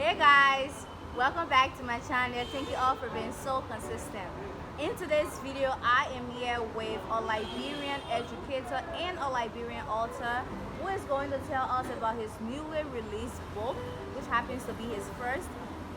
Hey guys, welcome back to my channel. Thank you all for being so consistent. In today's video, I am here with a Liberian educator and a Liberian author who is going to tell us about his newly released book, which happens to be his first.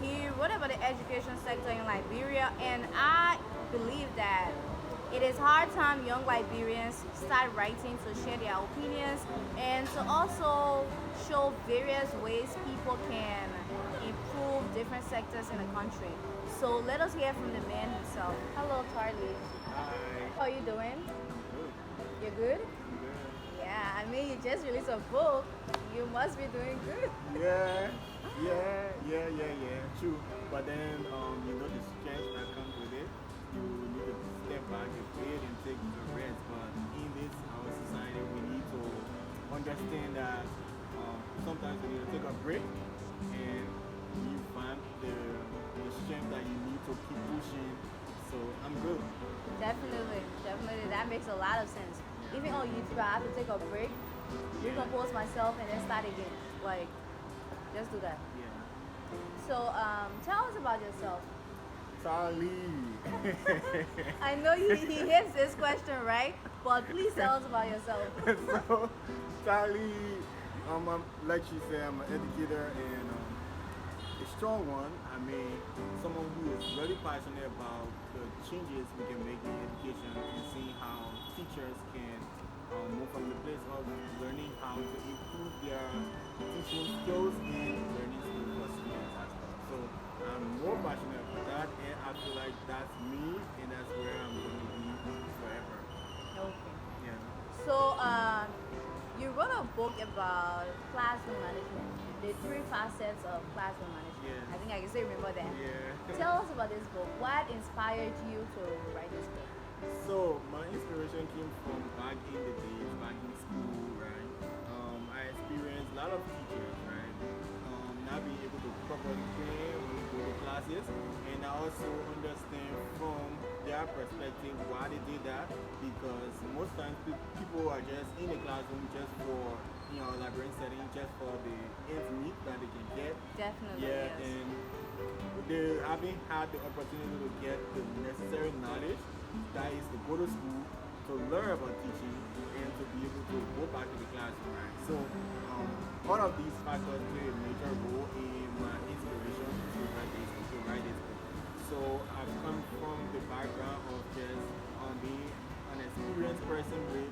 He wrote about the education sector in Liberia, and I believe that it is hard time young Liberians start writing to share their opinions and to also show various ways people can improve different sectors in the country. So let us hear from the man himself. Hello, Charlie. Hi. How are you doing? Good. You're good? Good. Yeah, I mean, you just released a book. You must be doing good. Yeah. True. But then, the stress that comes with it, you need to step back a bit and take a rest. But in this our society, we need to understand that sometimes you need to take a break and you find the strength that you need to keep pushing. So I'm good. Definitely. That makes a lot of sense. Even on YouTube, I have to take a break, recompose myself, and then start again. Like, just do that. Yeah. So, tell us about yourself. Charlie. I know he hates this question, right? But please tell us about yourself. So, Charlie, like she said, I'm an educator and a strong one. I mean, someone who is really passionate about the changes we can make in education and seeing how teachers can move from the place of learning how to improve their teaching skills and learning skills for students as well. So I'm more passionate about that, and I feel like that's me, and that's where I'm going to be forever. Okay. Yeah. So, you wrote a book about classroom management, the 3 facets of classroom management. Yeah. I think I can still remember that. Yeah. Tell us about this book. What inspired you to write this book? So my inspiration came from back in the days, back in school, right? I experienced a lot of teachers, right? Not being able to properly train when we go to classes, and I also understand from their perspective why they did that, because most times people are just in the classroom just for librarian setting, just for the ends meet that they can get. Definitely. Yeah, Yes. and they haven't had the opportunity to get the necessary knowledge that is to go to school to learn about teaching and to be able to go back to the classroom, right? So all of these factors play a major role in my inspiration to write this book. So I've come from the background of just being an experienced person with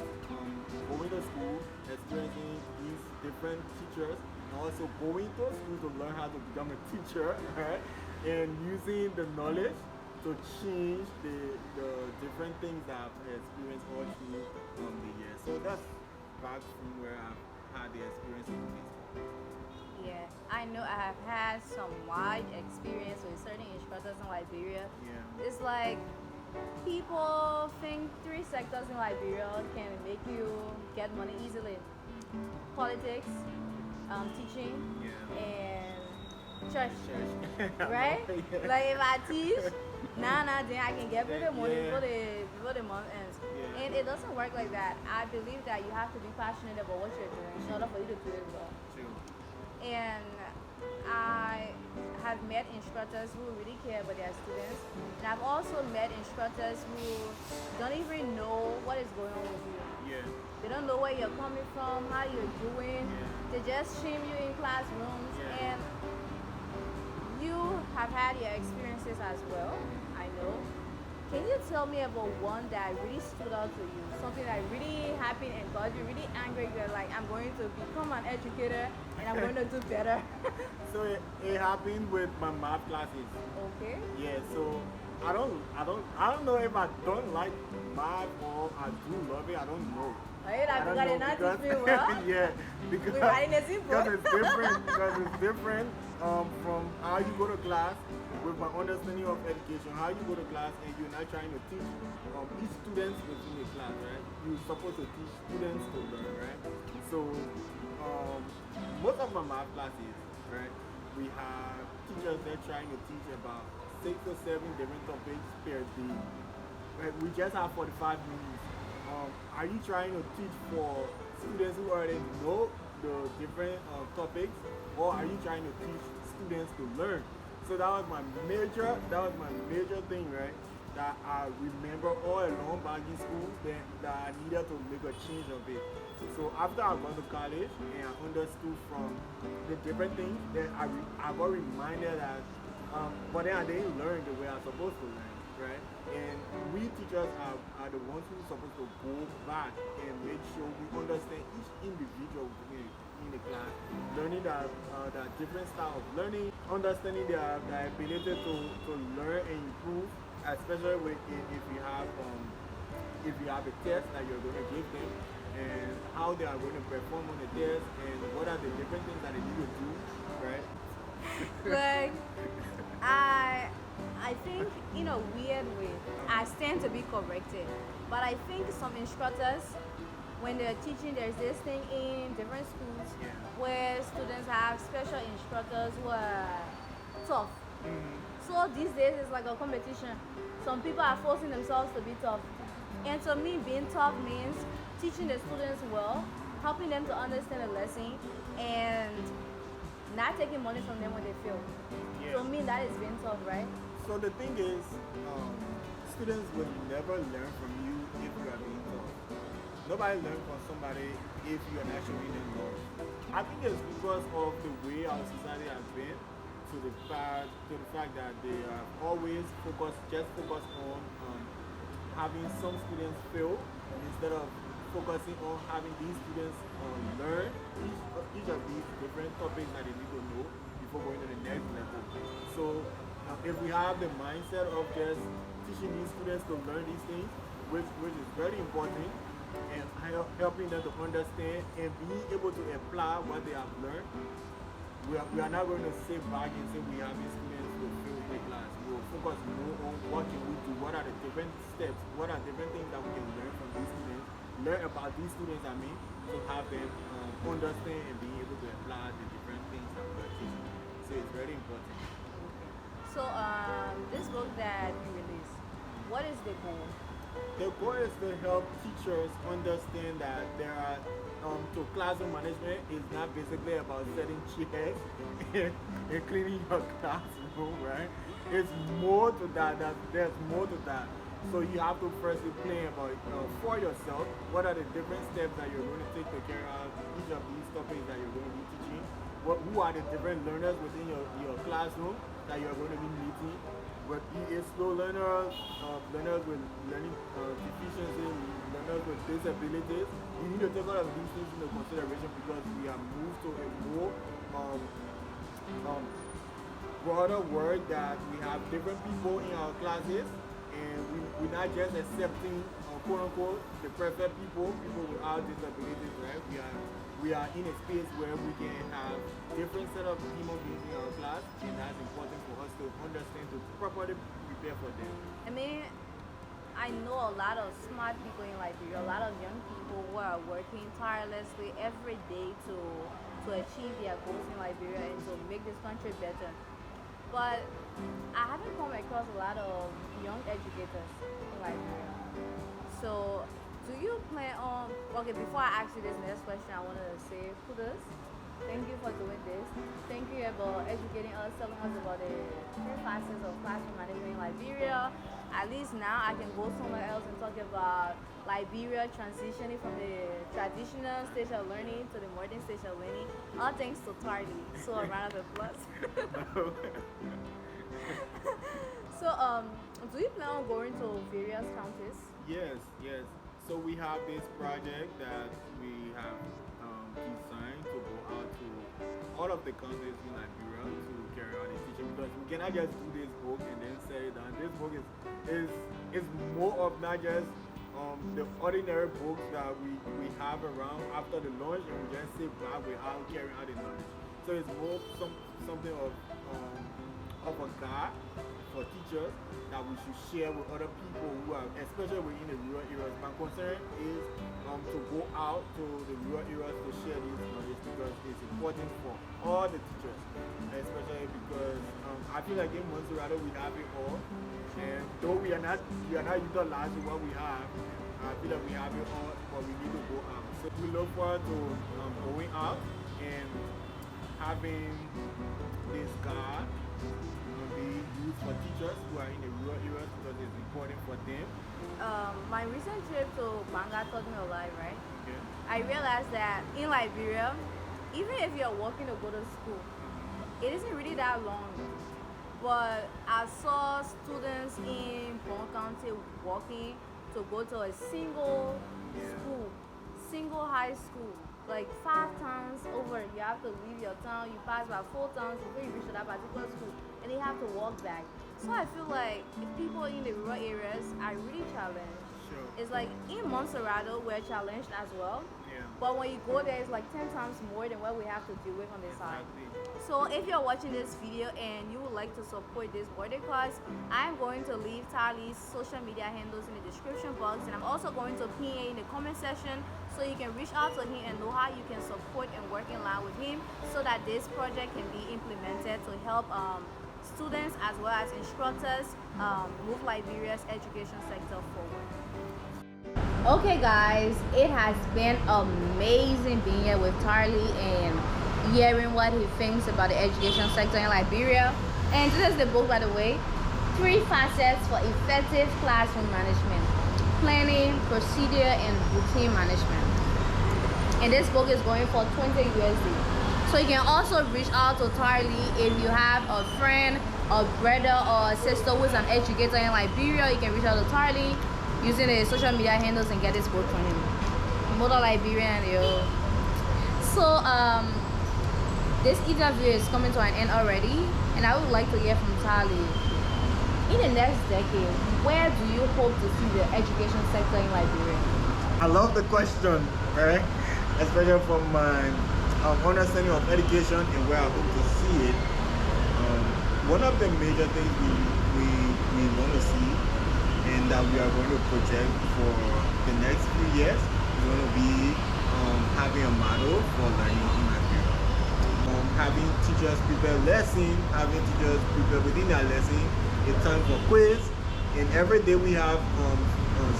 going to school, experiencing these different teachers, and also going to school to learn how to become a teacher, right? And using the knowledge to change the different things that I've experienced all through the years. So that's back from where I've had the experience of this. Yeah, I know I have had some wide experience with certain instructors in Liberia. Yeah. It's like people think 3 sectors in Liberia can make you get money easily. Politics, teaching, and church. Right? Yeah. Like if I teach, then I can get rid of money before the month ends. Yeah. And it doesn't work like that. I believe that you have to be passionate about what you're doing in order for you to do it well. True. And I have met instructors who really care about their students. And I've also met instructors who don't even know what is going on with you. Yeah. They don't know where you're coming from, how you're doing. Yeah. They just shame you in classrooms. Yeah. And you have had your experiences as well, I know. Can you tell me about one that really stood out to you? Something that really happened and got you really angry? You're like, I'm going to become an educator and I'm going to do better. So it happened with my math classes. Okay. Yeah, so I don't know if I don't like math or I do love it. I don't know. Right, I don't know not because, teach me well. yeah, because We're writing a simple. because it's different from how you go to class with my understanding of education. How you go to class and you're not trying to teach each students within the class, right? You're supposed to teach students to learn, right? So most of my math classes, right, we have teachers that are trying to teach about 6 or 7 different topics per day. Right? We just have 45 minutes. Are you trying to teach for students who already know the different topics, or are you trying to teach students to learn. So that was my major thing, right? That I remember all along back in school that I needed to make a change of it. So after I got to college and I understood from the different things, then I got reminded that, but then I didn't learn the way I was supposed to learn, right? And we teachers are the ones who are supposed to go back and make sure we understand each individual in the class, learning that different style of learning, understanding their ability to learn and improve, especially if you have a test that you're going to give them, and how they are going to perform on the test, and what are the different things that they need to do, right? Like, I think in a weird way, I stand to be corrected, but I think some instructors, when they're teaching, there's this thing in different schools where students have special instructors who are tough. So these days it's like a competition. Some people are forcing themselves to be tough. And to me, being tough means teaching the students well, helping them to understand the lesson, and not taking money from them when they fail. To me, that is being tough, right? So the thing is, students will never learn from you if you are being tough. Nobody learns from somebody if you are not showing them love. I think it's because of the way our society has been, to the fact that they are always focused on having some students fail instead of focusing on having these students learn each of these different topics that they need to know before going to the next level. So if we have the mindset of just teaching these students to learn these things, which is very important, and helping them to understand and being able to apply what they have learned, we are not going to sit back and say we have these students to fill in the class. We will focus more on what can we do, what are the different steps, what are different things that we can learn from these students, learn about these students, to have them understand and being able to apply the different things that we are teaching. So it's very important. So this book that you released, what is the goal? The goal is to help teachers understand that there are, to classroom management is not basically about setting chairs and cleaning your classroom, right? It's more to that. There's more to that. So you have to firstly plan about for yourself what are the different steps that you're going to take to carry out each of these topics that you're going to be teaching. Who are the different learners within your classroom that you're going to be meeting? But be slow learners, learners with learning deficiencies, learners with disabilities. You need to take all of these things into consideration because we have moved to a more broader world that we have different people in our classes, and we're not just accepting quote unquote the perfect people without disabilities, right? We are in a space where we can have different set of human beings in our class, and that's important for us to understand, to properly prepare for them. I mean, I know a lot of smart people in Liberia, a lot of young people who are working tirelessly every day to achieve their goals in Liberia and to make this country better. But I haven't come across a lot of young educators in Liberia. So do you plan on, okay, before I ask you this next question, I want to say kudos. Thank you for doing this. Thank you about educating us, telling us about the three facets of classroom management in Liberia. At least now I can go somewhere else and talk about Liberia transitioning from the traditional stage of learning to the modern stage of learning. All thanks to Tarly. So a round of applause. So do you plan on going to various counties? Yes. So we have this project that we have designed to go out to all of the counties in Liberia to carry out this teaching, because we cannot just do this book and then say that this book is more of not just the ordinary books that we have around after the launch and we just sit back without carrying out the knowledge. So it's more something of a guide for teachers that we should share with other people who are, especially within the rural areas. My concern is to go out to the rural areas to share this knowledge, because it's important for all the teachers, especially because I feel like in Monrovia we have it all, and though we are not utilizing what we have, I feel like we have it all, but we need to go out. So we look forward to going out and having this card be used for teachers who are in the rural areas because it's important for them? My recent trip to Banga taught me a lot, right? Okay. I realized that in Liberia, even if you're walking to go to school, it isn't really that long. But I saw students in Bomi County walking to go to a single school, single high school, like 5 towns over. You have to leave your town, you pass by 4 towns before you reach to that particular school, and they have to walk back. So I feel like people in the rural areas are really challenged. Sure. It's like in Monrovia we're challenged as well. Yeah. But when you go there, it's like 10 times more than what we have to deal with on this side. Exactly. So if you're watching this video and you would like to support this birthday cause, I'm going to leave Tali's social media handles in the description box, and I'm also going to pin it in the comment section so you can reach out to him and know how you can support and work in line with him so that this project can be implemented to help students as well as instructors move Liberia's education sector forward. Okay guys, it has been amazing being here with Tarly and hearing what he thinks about the education sector in Liberia. And this is the book, by the way, 3 Facets for Effective Classroom Management: Planning, Procedure, and Routine Management. And this book is going for 20 USD. So you can also reach out to Tarly if you have a friend, a brother, or a sister who is an educator in Liberia. You can reach out to Tarly using the social media handles and get this book from him. Model Liberian, yo. So this interview is coming to an end already, and I would like to hear from Tarly. In the next decade, where do you hope to see the education sector in Liberia? I love the question, right? Especially from my understanding of education and where I hope to see it. One of the major things we want to see and that we are going to project for the next few years is going to be having a model for learning in Liberia. Having teachers prepare lessons, having teachers prepare within their lesson a time for quiz, and every day we have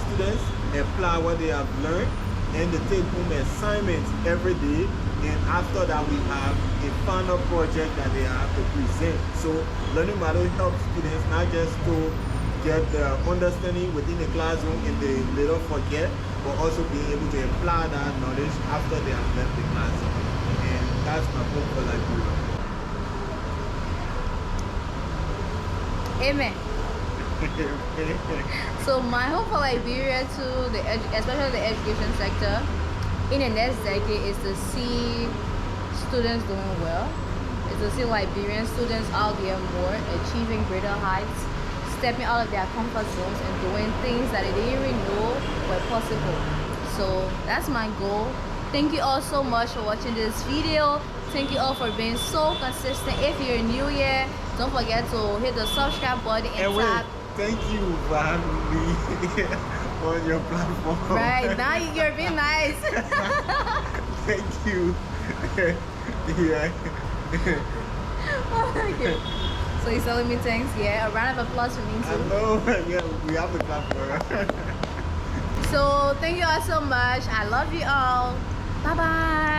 students apply what they have learned and they take home assignments every day, and after that we have a final project that they have to present. So learning model helps students not just to get the understanding within the classroom and they little forget, but also being able to apply that knowledge after they have left the classroom. And that's my hope for Liberia. Amen. So my hope for Liberia too, especially the education sector, in the next decade is to see students doing well, is to see Liberian students out there more, achieving greater heights, stepping out of their comfort zones and doing things that they didn't even know were possible. So that's my goal. Thank you all so much for watching this video. Thank you all for being so consistent. If you're new here, don't forget to hit the subscribe button and tap. Thank you for having me on your platform. Right, now you're being nice. Thank you. Yeah. Okay. So he's telling me thanks. Yeah, a round of applause for me too. I know. Yeah, we have the clap for her. So thank you all so much. I love you all. Bye bye.